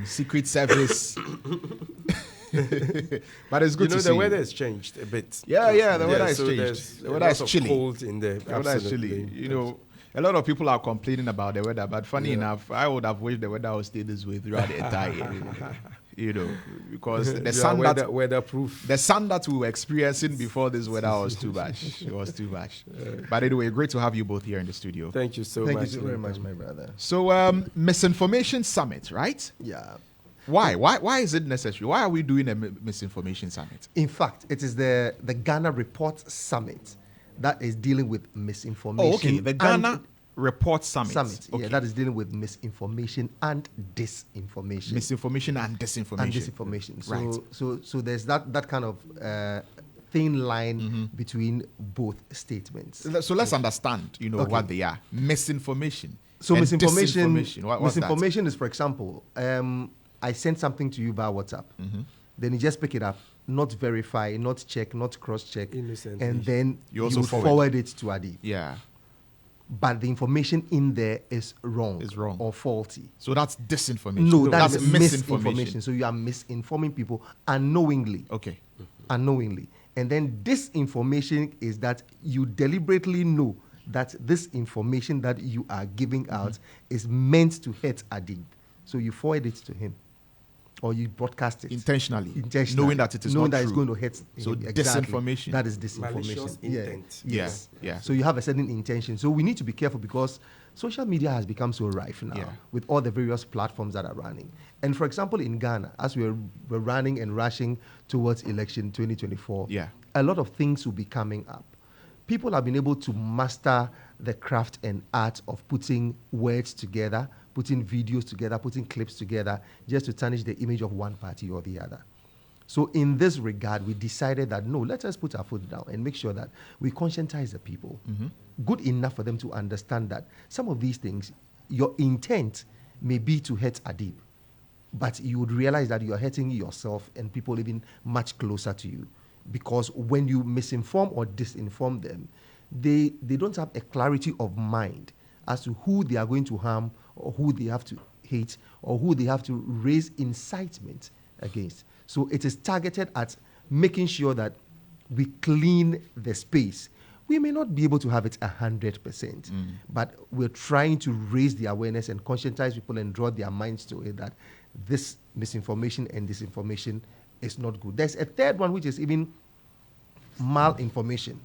Secret Service. But it's good to see the weather has changed a bit. Yeah, the weather has so changed. The weather is chilly. Cold in there. The weather is chilly. A lot of people are complaining about the weather, but funny enough, I would have wished the weather would stay this way throughout the entire year. Because the sun weatherproof. The sun that we were experiencing before this weather was too much. It was too much. But anyway, great to have you both here in the studio. Thank you so much. Thank you so very much, my brother. So, Misinformation Summit, right? Yeah. Why is it necessary? Why are we doing a Misinformation Summit? In fact, it is the Ghana Report Summit that is dealing with misinformation. Oh, okay. The Ghana Report Summit. Okay. Yeah, that is dealing with misinformation and disinformation. Misinformation and disinformation. So there's that kind of thin line between both statements. So let's understand, what they are. Misinformation. So misinformation. Misinformation is, for example, I send something to you via WhatsApp. Then you just pick it up, not verify, not check, not cross-check, and then you forward it to Adi. Yeah. But the information in there is wrong. Or faulty. So that's disinformation. No, that's misinformation. So you are misinforming people unknowingly. Okay. Unknowingly. And then disinformation is that you deliberately know that this information that you are giving out is meant to hurt Adib. So you forward it to him. Or you broadcast it. Intentionally. Knowing that it is not true. It's going to hurt him. So disinformation. That is disinformation. Malicious intent. Yeah. So you have a certain intention. So we need to be careful because social media has become so rife now with all the various platforms that are running. And for example, in Ghana, as we're running and rushing towards election 2024, a lot of things will be coming up. People have been able to master the craft and art of putting words together, putting videos together, putting clips together, just to tarnish the image of one party or the other. So in this regard, we decided that, no, let us put our foot down and make sure that we conscientize the people. Good enough for them to understand that some of these things, your intent may be to hurt Adib, but you would realize that you are hurting yourself and people even much closer to you. Because when you misinform or disinform them, they don't have a clarity of mind as to who they are going to harm or who they have to hate or who they have to raise incitement against. So it is targeted at making sure that we clean the space. We may not be able to have it 100%, but we're trying to raise the awareness and conscientize people and draw their minds to it that this misinformation and disinformation is not good. There's a third one, which is even malinformation,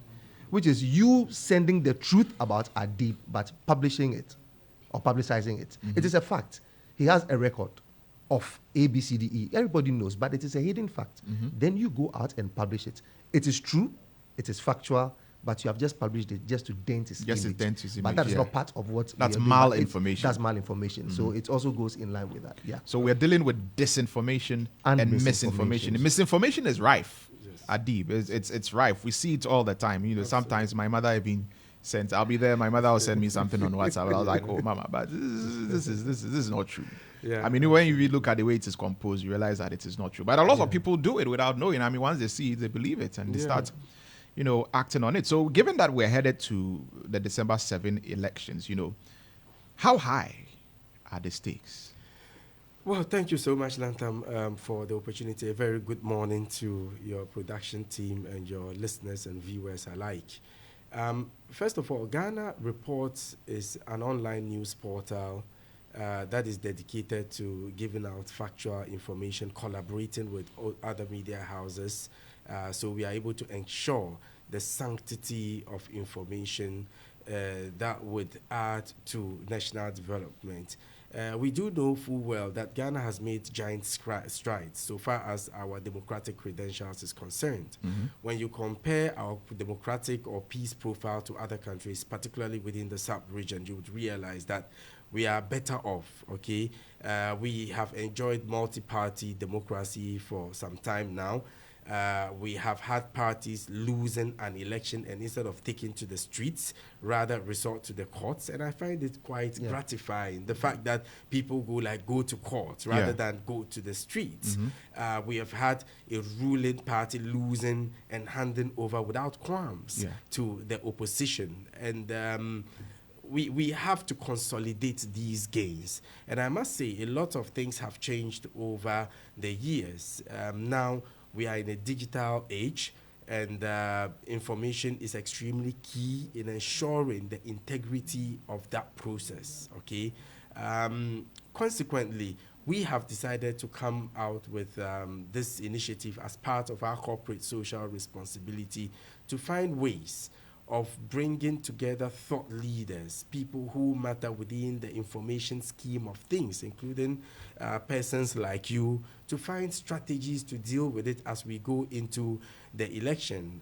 which is you sending the truth about Adib but publishing it or publicizing it. It is a fact. He has a record of A, B, C, D, E. Everybody knows, but it is a hidden fact. Then you go out and publish it. It is true, it is factual, but you have just published it just to dent his image. But that is not part of what that's malinformation. That's malinformation. So it also goes in line with that. Yeah. So we're dealing with disinformation and misinformation. Misinformation is rife. Adib, it's rife. We see it all the time. Sometimes my mother even sent. I'll be there. My mother will send me something on WhatsApp. I was like, "Oh, mama, but this is not true." Yeah. I mean, when you look at the way it is composed, you realize that it is not true. But a lot of people do it without knowing. I mean, once they see it, they believe it and they start, acting on it. So, given that we're headed to the December 7 elections, how high are the stakes? Well, thank you so much, Lantam, for the opportunity. A very good morning to your production team and your listeners and viewers alike. First of all, Ghana Reports is an online news portal that is dedicated to giving out factual information, collaborating with other media houses. So we are able to ensure the sanctity of information that would add to national development. We do know full well that Ghana has made giant strides so far as our democratic credentials is concerned. When you compare our democratic or peace profile to other countries, particularly within the sub-region, you would realize that we are better off, okay? We have enjoyed multi-party democracy for some time now. We have had parties losing an election and instead of taking to the streets, rather resort to the courts. And I find it quite gratifying, the fact that people go to court rather than go to the streets. We have had a ruling party losing and handing over without qualms to the opposition. And we have to consolidate these gains. And I must say, a lot of things have changed over the years. Now we are in a digital age, and information is extremely key in ensuring the integrity of that process. Okay. Consequently, we have decided to come out with this initiative as part of our corporate social responsibility to find ways of bringing together thought leaders, people who matter within the information scheme of things, including persons like you, to find strategies to deal with it as we go into the election.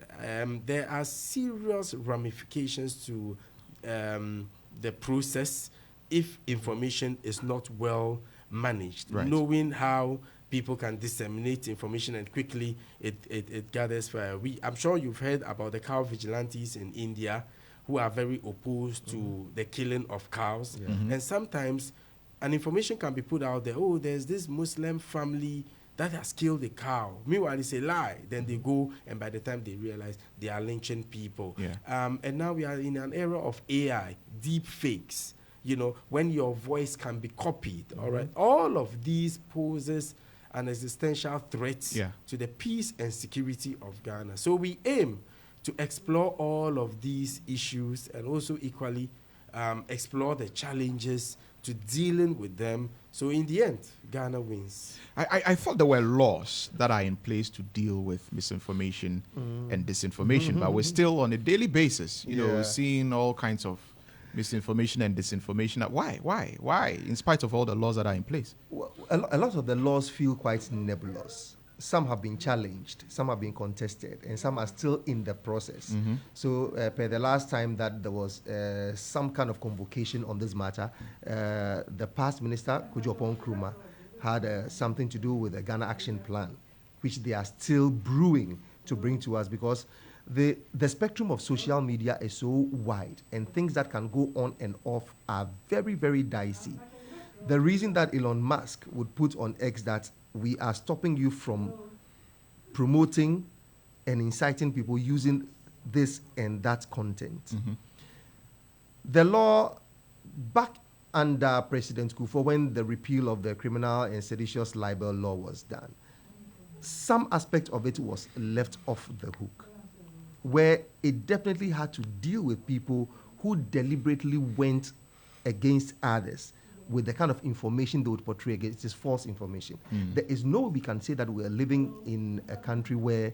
There are serious ramifications to the process if information is not well managed. Right. Knowing how people can disseminate information and quickly it gathers fire. I'm sure you've heard about the cow vigilantes in India who are very opposed to the killing of cows. And sometimes an information can be put out there, oh, there's this Muslim family that has killed a cow. Meanwhile, it's a lie. Then they go, and by the time they realize, they are lynching people. And now we are in an era of AI, deep fakes, you know, when your voice can be copied, all right? All of these poses an existential threat to the peace and security of Ghana. So we aim to explore all of these issues and also equally explore the challenges to dealing with them. So in the end, Ghana wins. I thought there were laws that are in place to deal with misinformation and disinformation, but we're still on a daily basis, you know, seeing all kinds of misinformation and disinformation. Why? In spite of all the laws that are in place? Well, a lot of the laws feel quite nebulous. Some have been challenged, some have been contested, and some are still in the process. So, per the last time that there was some kind of convocation on this matter, the past minister, Kojo Nkrumah, had something to do with the Ghana Action Plan, which they are still brewing to bring to us, because the spectrum of social media is so wide, and things that can go on and off are very, very dicey. The reason that Elon Musk would put on X that we are stopping you from promoting and inciting people using this and that content. The law back under President Kufuor, when the repeal of the criminal and seditious libel law was done, some aspect of it was left off the hook, where it definitely had to deal with people who deliberately went against others with the kind of information they would portray against. This false information. There is no way we can say that we're living in a country where,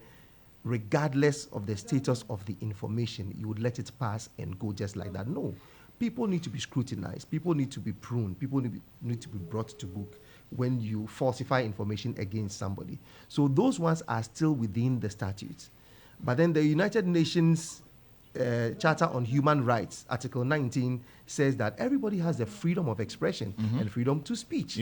regardless of the status of the information, you would let it pass and go just like that. No. People need to be scrutinized. People need to be pruned. People need to be brought to book when you falsify information against somebody. So those ones are still within the statutes. But then the United Nations Charter on Human Rights, Article 19, says that everybody has the freedom of expression and freedom to speech.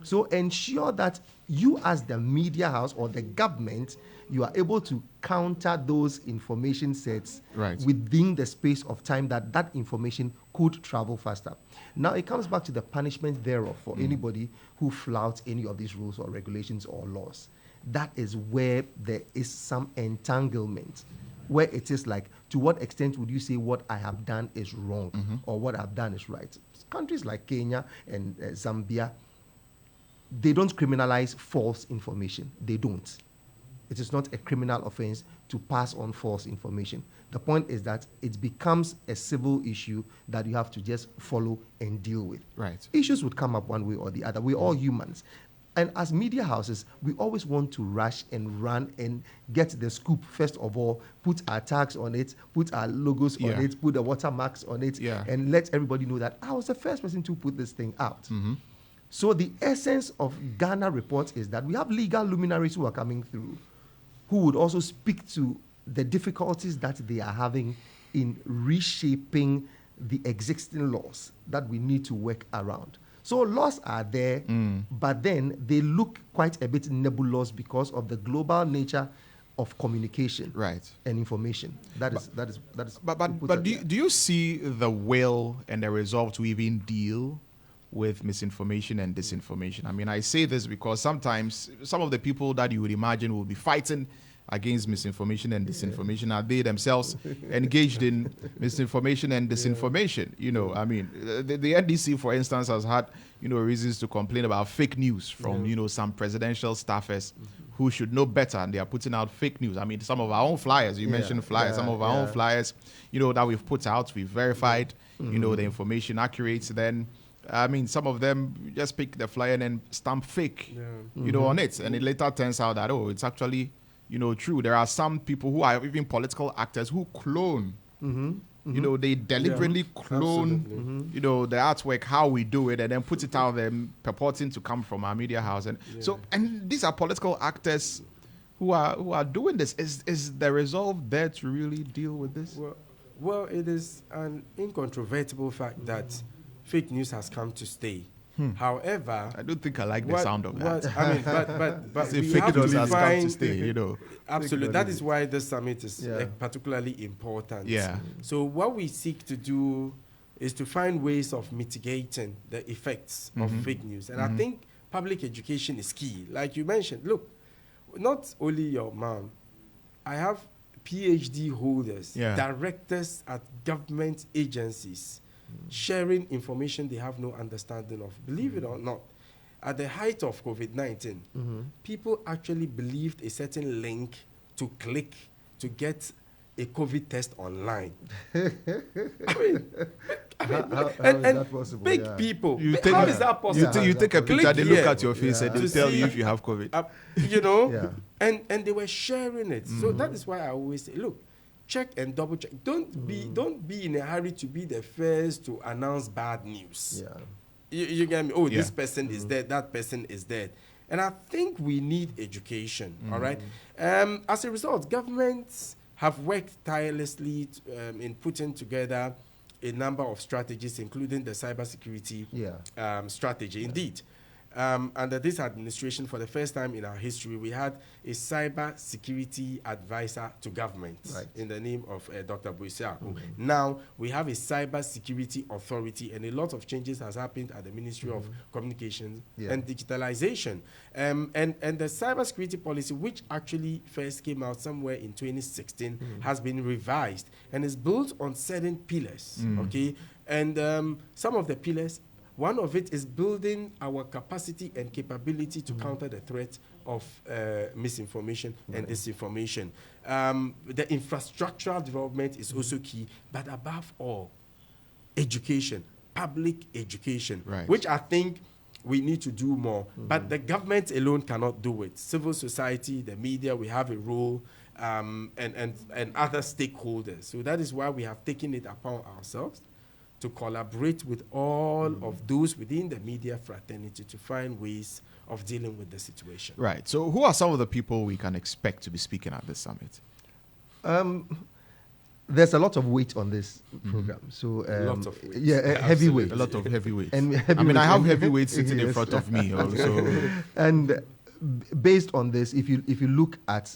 So ensure that you, as the media house or the government, you are able to counter those information sets within the space of time that that information could travel faster. Now, it comes back to the punishment thereof for anybody who flouts any of these rules or regulations or laws. That is where there is some entanglement, where it is like, to what extent would you say what I have done is wrong or what I've done is right? Countries like Kenya and Zambia, they don't criminalize false information. They don't. It is not a criminal offense to pass on false information. The point is that it becomes a civil issue that you have to just follow and deal with. Issues would come up one way or the other. We're all humans. And as media houses, we always want to rush and run and get the scoop first of all, put our tags on it, put our logos on it, put the watermarks on it, and let everybody know that I was the first person to put this thing out. So the essence of Ghana reports is that we have legal luminaries who are coming through, who would also speak to the difficulties that they are having in reshaping the existing laws that we need to work around. So laws are there, but then they look quite a bit nebulous because of the global nature of communication and information. That is. But do you see the will and the resolve to even deal with misinformation and disinformation? I mean, I say this because sometimes some of the people that you would imagine will be fighting against misinformation and disinformation? Are they themselves engaged in misinformation and disinformation? You know, I mean, the NDC, for instance, has had, you know, reasons to complain about fake news from, you know, some presidential staffers who should know better, and they are putting out fake news. I mean, some of our own flyers, you mentioned flyers, some of our own flyers, you know, that we've put out, we've verified, you know, the information accurate. Then, I mean, some of them just pick the flyer and then stamp fake, you know, on it. And it later turns out that, oh, it's actually, you know, true. There are some people who are even political actors who clone. You know, they deliberately clone, you know, the artwork, how we do it, and then put it out there purporting to come from our media house. And so, and these are political actors who are doing this. Is the resolve there to really deal with this? Well, it is an incontrovertible fact that fake news has come to stay. However, I don't think I like the sound of that. I mean, but we fake have news to has come to stay, you know. Absolutely. That is why this summit is particularly important. Yeah. So what we seek to do is to find ways of mitigating the effects of fake news. And I think public education is key. Like you mentioned, look, not only your mom, I have PhD holders, directors at government agencies, sharing information they have no understanding of. Believe it or not, at the height of COVID-19, people actually believed a certain link to click to get a COVID test online. I mean, how is that possible? Big people. How is that possible? You take a picture, they look at your face and they tell you if you have COVID. You know, and they were sharing it. So that is why I always say, look, check and double check. Don't be in a hurry to be the first to announce bad news. You get me? Oh, this person is dead, that person is dead. And I think we need education, all right? As a result, governments have worked tirelessly in putting together a number of strategies, including the cybersecurity strategy. Indeed, under this administration, for the first time in our history, we had a cyber security advisor to government in the name of Dr. Boisiaku. Now, we have a cyber security authority, and a lot of changes has happened at the Ministry of Communications and Digitalization. And the cyber security policy, which actually first came out somewhere in 2016, has been revised and is built on certain pillars, okay? And some of the pillars, one of it is building our capacity and capability to counter the threat of misinformation and disinformation. The infrastructural development is also key, but above all, education, public education, which I think we need to do more. But the government alone cannot do it. Civil society, the media, we have a role, and other stakeholders. So that is why we have taken it upon ourselves to collaborate with all of those within the media fraternity to find ways of dealing with the situation. Right. So who are some of the people we can expect to be speaking at this summit? There's a lot of weight on this program. So lots of weight. Heavyweight. A lot of heavyweights. And I mean, I have heavyweights sitting in front of me also. And based on this, if you look at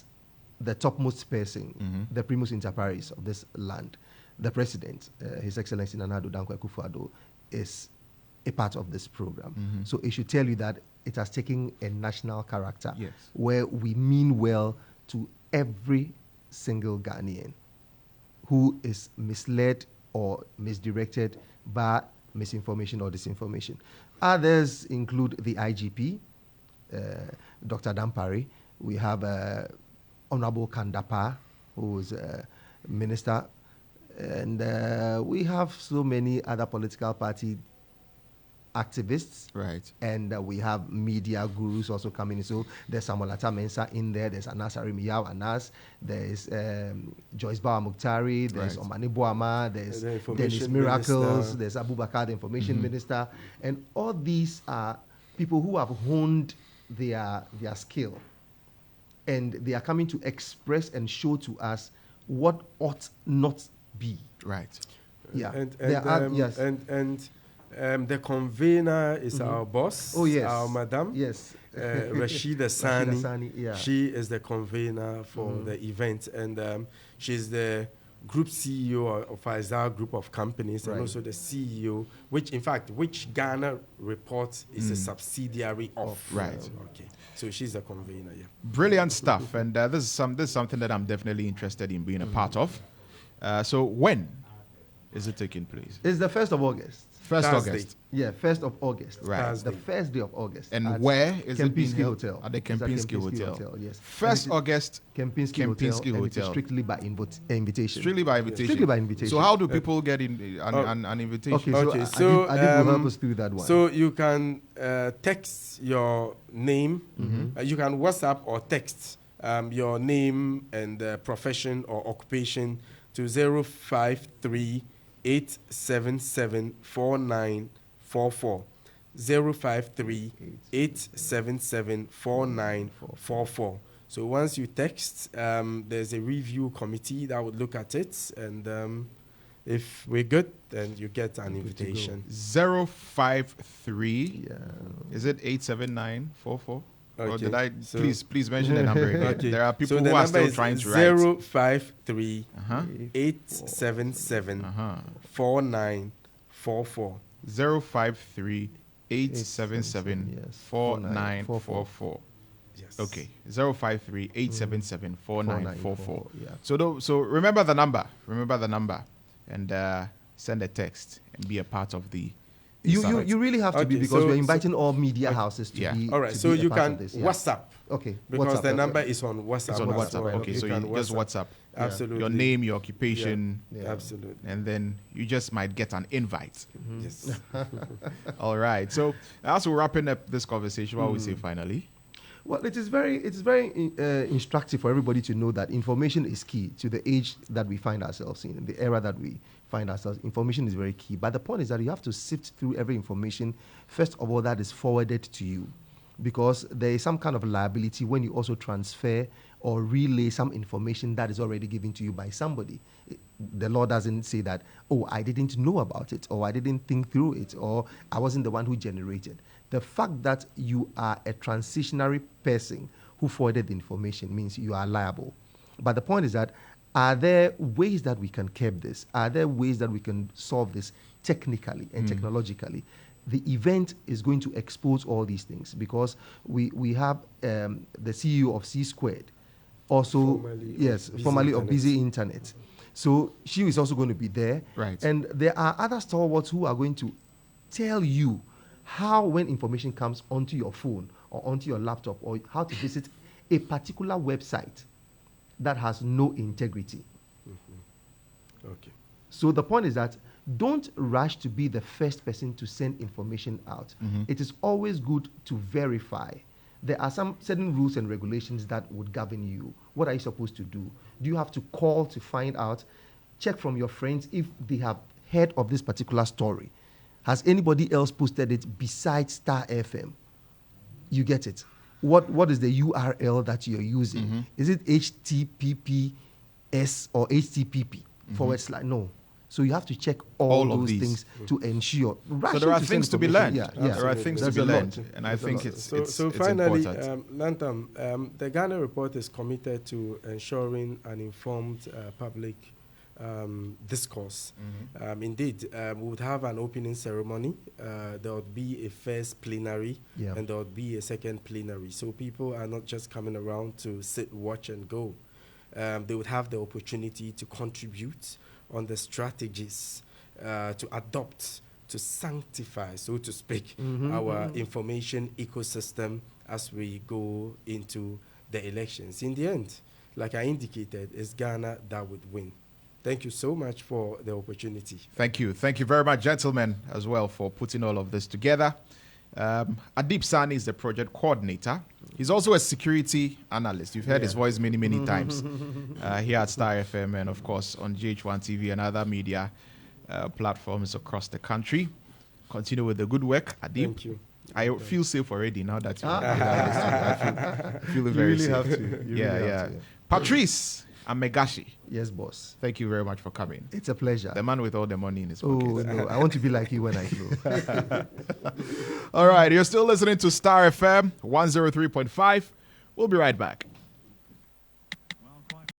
the topmost person, the primus inter pares of this land, the president, His Excellency Nana Addo Dankwa Akufo-Addo, is a part of this program. So it should tell you that it has taken a national character where we mean well to every single Ghanaian who is misled or misdirected by misinformation or disinformation. Others include the IGP, Dr. Dampare. We have Honorable Kandapa, who is a minister. And we have so many other political party activists. Right. And we have media gurus also coming in. So there's Samuel Atta Mensah in there. There's Anas Arimiyao Anas. There's Joyce Bawa Muktari. There's Omani Boama. There's Dennis Miracles. There's Abubakar, the information minister. And all these are people who have honed their skill. And they are coming to express and show to us what ought not be. Right. Yeah. And the convener is our boss. Oh, yes. Our madam. Yes. Rashida Sani. Sani, yeah. She is the convener for the event, and she's the group CEO of Faisal Group of Companies, and also the CEO, which Ghana Report is a subsidiary of. Right. Okay. So she's a convener. Yeah. Brilliant stuff, and this is something that I'm definitely interested in being a part of. So when is it taking place? It's the 1st of August. 1st August. Yeah, 1st of August. Right. The first day of August. And where is it being Kempinski held? Hotel. At the Kempinski Hotel. Yes. 1st August. Kempinski Hotel. And it is strictly by invitation. Strictly by invitation. Strictly by invitation. So how do people get an invitation? Okay, so Adib will help us through that one. So you can text your name. You can WhatsApp or text your name and profession or occupation to 053 877-4944. 053-877-4944. So once you text, there's a review committee that would look at it, and if we're good, then you get an invitation. 053. Is it 87944? Okay. Or did I please mention the number again? Okay. There are people who are still trying to write. 053 877 4944. 053 877 4944. Yes. Okay. 053 877 4944. Yeah. So remember the number. And send a text and be a part of the. You really have to be, because we're inviting all media houses to be. All right, to so be a you part can of this, WhatsApp. Okay. Because WhatsApp, the number is on WhatsApp. It's on WhatsApp. Okay, so you just WhatsApp. Absolutely. Your name, your occupation. Yeah. Absolutely. And then you just might get an invite. Yes. All right. So as we're wrapping up this conversation, what we say finally? Well, it is very instructive for everybody to know that information is key to the age that we find ourselves in the era that we find ourselves. Information is very key. But the point is that you have to sift through every information, first of all, that is forwarded to you, because there is some kind of liability when you also transfer or relay some information that is already given to you by somebody. The law doesn't say that, oh, I didn't know about it, or I didn't think through it, or I wasn't the one who generated. The fact that you are a transitionary person who forwarded the information means you are liable. But the point is that, are there ways that we can curb this? Are there ways that we can solve this technically and technologically? The event is going to expose all these things, because we have the CEO of C Squared, also formerly of Busy Internet. So she is also going to be there. Right. And there are other stalwarts who are going to tell you how, when information comes onto your phone or onto your laptop, or how to visit a particular website that has no integrity. Okay. So the point is that don't rush to be the first person to send information out. It is always good to verify. There are some certain rules and regulations that would govern you. What are you supposed to do? Do you have to call to find out? Check from your friends if they have heard of this particular story. Has anybody else posted it besides Starr FM? You get it. What is the URL that you're using? Is it HTTPS or HTTP / No. So you have to check all those things to ensure. So there are things to be learned. There are things to be learned, and I think it's finally, important. Lantam, the Ghana Report is committed to ensuring an informed public discourse. Indeed, we would have an opening ceremony. There would be a first plenary, and there would be a second plenary. So people are not just coming around to sit, watch, and go. They would have the opportunity to contribute on the strategies to adopt, to sanctify, so to speak, our information ecosystem as we go into the elections. In the end, like I indicated, it's Ghana that would win. Thank you so much for the opportunity. Thank you. Thank you very much, gentlemen, as well, for putting all of this together. Adib Sani is the project coordinator. He's also a security analyst. You've heard his voice many, many times here at Starr FM and, of course, on GH1 TV and other media platforms across the country. Continue with the good work, Adib. Thank you. I feel safe already now that you're I feel very really safe. have to. You really have to. Patrice Amegashi. Yes, boss. Thank you very much for coming. It's a pleasure. The man with all the money in his pocket. Oh, no. I want to be like you when I grow. All right. You're still listening to Starr FM 103.5. We'll be right back.